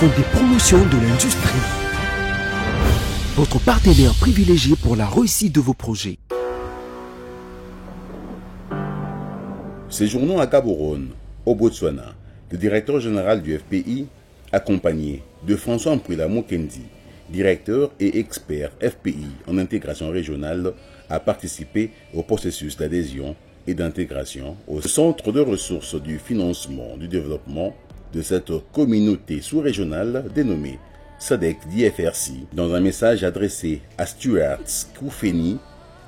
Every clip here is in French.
font des promotions de l'industrie. Votre partenaire privilégié pour la réussite de vos projets. Séjournons à Gaborone, au Botswana, le directeur général du FPI, accompagné de François Mpwila Mokendi, directeur et expert FPI en intégration régionale, a participé au processus d'adhésion et d'intégration au centre de ressources du financement du développement de cette communauté sous-régionale dénommée SADC-DFRC. Dans un message adressé à Stuart Koufeni,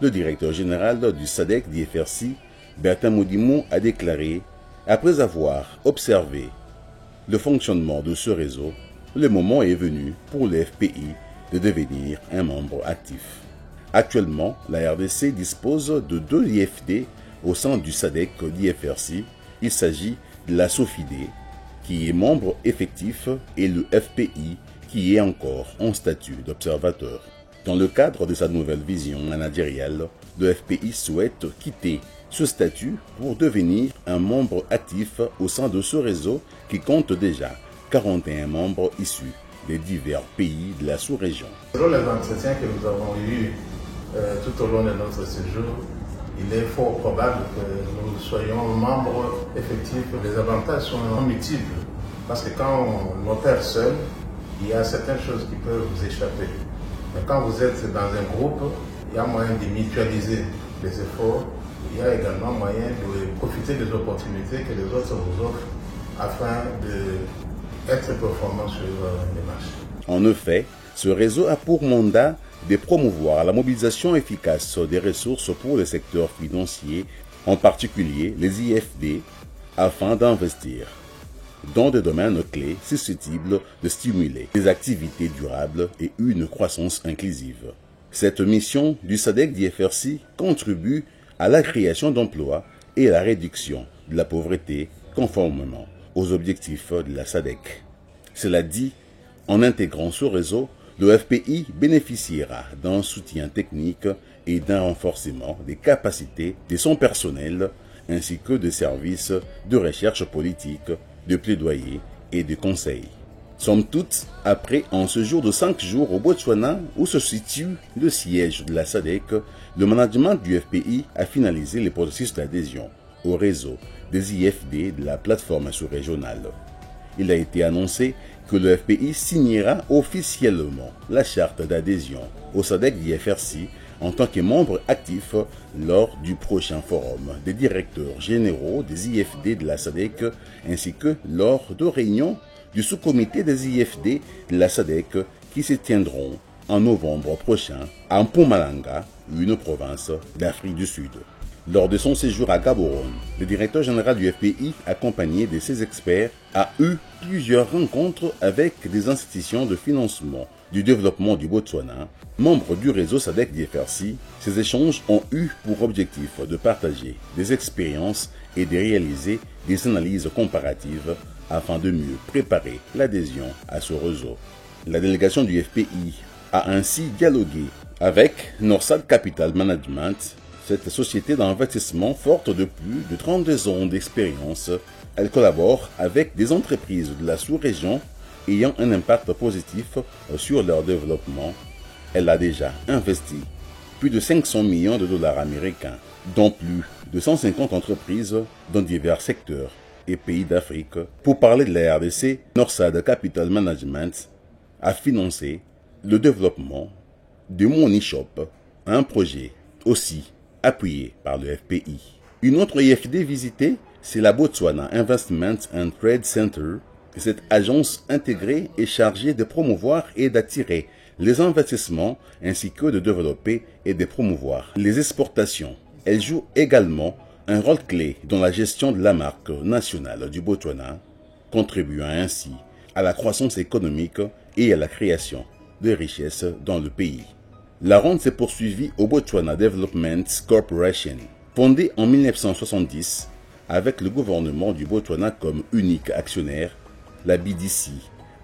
le directeur général du SADC-DFRC, Bertin Modimo a déclaré « Après avoir observé le fonctionnement de ce réseau, le moment est venu pour le FPI de devenir un membre actif. » Actuellement, la RDC dispose de 2 IFD au sein du SADC-DFRC. Il s'agit de la SOFIDE, qui est membre effectif, et le FPI, qui est encore en statut d'observateur. Dans le cadre de sa nouvelle vision managériale, le FPI souhaite quitter ce statut pour devenir un membre actif au sein de ce réseau qui compte déjà 41 membres issus des divers pays de la sous-région. Selon les entretiens que nous avons eus tout au long de notre séjour, il est fort probable que nous soyons membres effectifs. Les avantages sont multiples parce que quand on opère seul, il y a certaines choses qui peuvent vous échapper. Mais quand vous êtes dans un groupe, il y a moyen de mutualiser les efforts. Il y a également moyen de profiter des opportunités que les autres vous offrent afin d'être performant sur les marchés. En effet, ce réseau a pour mandat de promouvoir la mobilisation efficace des ressources pour le secteur financier, en particulier les IFD, afin d'investir dans des domaines clés susceptibles de stimuler des activités durables et une croissance inclusive. Cette mission du SADC-DFRC contribue à la création d'emplois et à la réduction de la pauvreté conformément aux objectifs de la SADC. Cela dit, en intégrant ce réseau, le FPI bénéficiera d'un soutien technique et d'un renforcement des capacités de son personnel, ainsi que de services de recherche politique, de plaidoyer et de conseil. Somme toute, après un séjour de 5 jours au Botswana, où se situe le siège de la SADC, le management du FPI a finalisé le processus d'adhésion au réseau des IFD de la plateforme sous-régionale. Il a été annoncé que le FPI signera officiellement la charte d'adhésion au SADC-DFRC en tant que membre actif lors du prochain forum des directeurs généraux des IFD de la SADC ainsi que lors de réunions du sous-comité des IFD de la SADC qui se tiendront en novembre prochain à Mpumalanga, une province d'Afrique du Sud. Lors de son séjour à Gaborone, le directeur général du FPI, accompagné de ses experts, a eu plusieurs rencontres avec des institutions de financement du développement du Botswana, membres du réseau SADC-DFRC. Ces échanges ont eu pour objectif de partager des expériences et de réaliser des analyses comparatives afin de mieux préparer l'adhésion à ce réseau. La délégation du FPI a ainsi dialogué avec Norsad Capital Management. Cette société d'investissement forte de plus de 32 ans d'expérience, elle collabore avec des entreprises de la sous-région ayant un impact positif sur leur développement. Elle a déjà investi plus de 500 millions de dollars américains, dont plus de 150 entreprises dans divers secteurs et pays d'Afrique. Pour parler de la RDC, Norsad Capital Management a financé le développement de Money Shop, un projet aussi appuyé par le FPI. Une autre IFD visitée, c'est la Botswana Investment and Trade Center. Cette agence intégrée est chargée de promouvoir et d'attirer les investissements ainsi que de développer et de promouvoir les exportations. Elle joue également un rôle clé dans la gestion de la marque nationale du Botswana, contribuant ainsi à la croissance économique et à la création de richesses dans le pays. La ronde s'est poursuivie au Botswana Development Corporation, fondée en 1970 avec le gouvernement du Botswana comme unique actionnaire. La BDC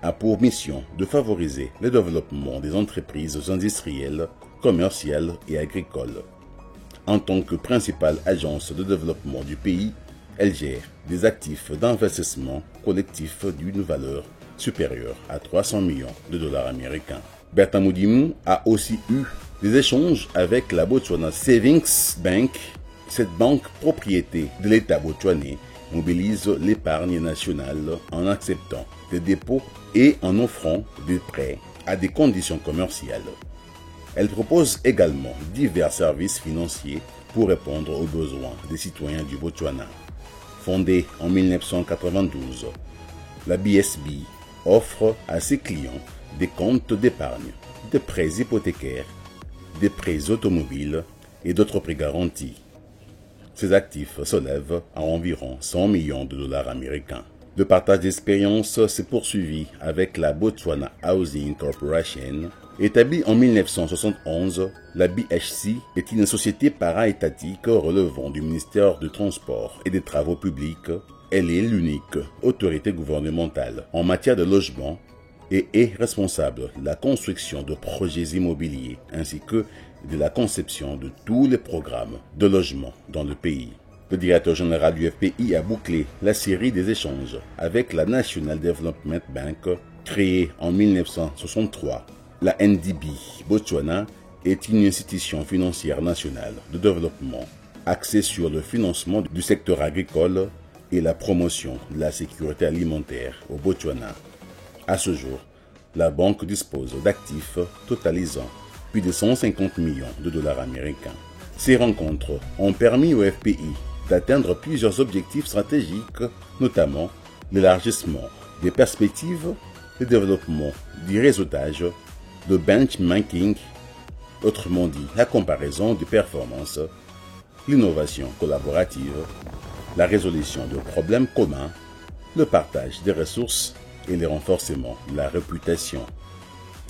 a pour mission de favoriser le développement des entreprises industrielles, commerciales et agricoles. En tant que principale agence de développement du pays, elle gère des actifs d'investissement collectif d'une valeur supérieur à 300 millions de dollars américains. Bertin Modimu a aussi eu des échanges avec la Botswana Savings Bank. Cette banque, propriété de l'État botswanais, mobilise l'épargne nationale en acceptant des dépôts et en offrant des prêts à des conditions commerciales. Elle propose également divers services financiers pour répondre aux besoins des citoyens du Botswana. Fondée en 1992, la BSB offre à ses clients des comptes d'épargne, des prêts hypothécaires, des prêts automobiles et d'autres prêts garantis. Ses actifs s'élèvent à environ 100 millions de dollars américains. Le partage d'expérience s'est poursuivi avec la Botswana Housing Corporation. Établie en 1971, la BHC est une société para-étatique relevant du ministère du Transport et des Travaux publics. Elle est l'unique autorité gouvernementale en matière de logement et est responsable de la construction de projets immobiliers ainsi que de la conception de tous les programmes de logement dans le pays. Le directeur général du FPI a bouclé la série des échanges avec la National Development Bank, créée en 1963. La NDB Botswana est une institution financière nationale de développement axée sur le financement du secteur agricole et la promotion de la sécurité alimentaire au Botswana. À ce jour, la banque dispose d'actifs totalisant plus de 150 millions de dollars américains. Ces rencontres ont permis au FPI d'atteindre plusieurs objectifs stratégiques, notamment l'élargissement des perspectives, le développement du réseautage, le benchmarking, autrement dit la comparaison des performances, l'innovation collaborative, la résolution de problèmes communs, le partage des ressources et le renforcement de la réputation.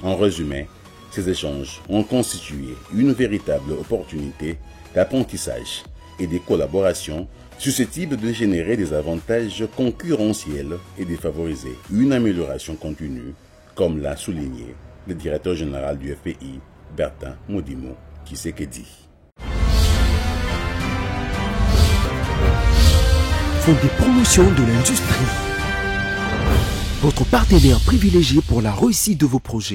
En résumé, ces échanges ont constitué une véritable opportunité d'apprentissage et de collaboration susceptible de générer des avantages concurrentiels et de favoriser une amélioration continue, comme l'a souligné le directeur général du FPI, Bertin Modimu Tshisekedi. Fonds de promotion de l'industrie. Votre partenaire privilégié pour la réussite de vos projets.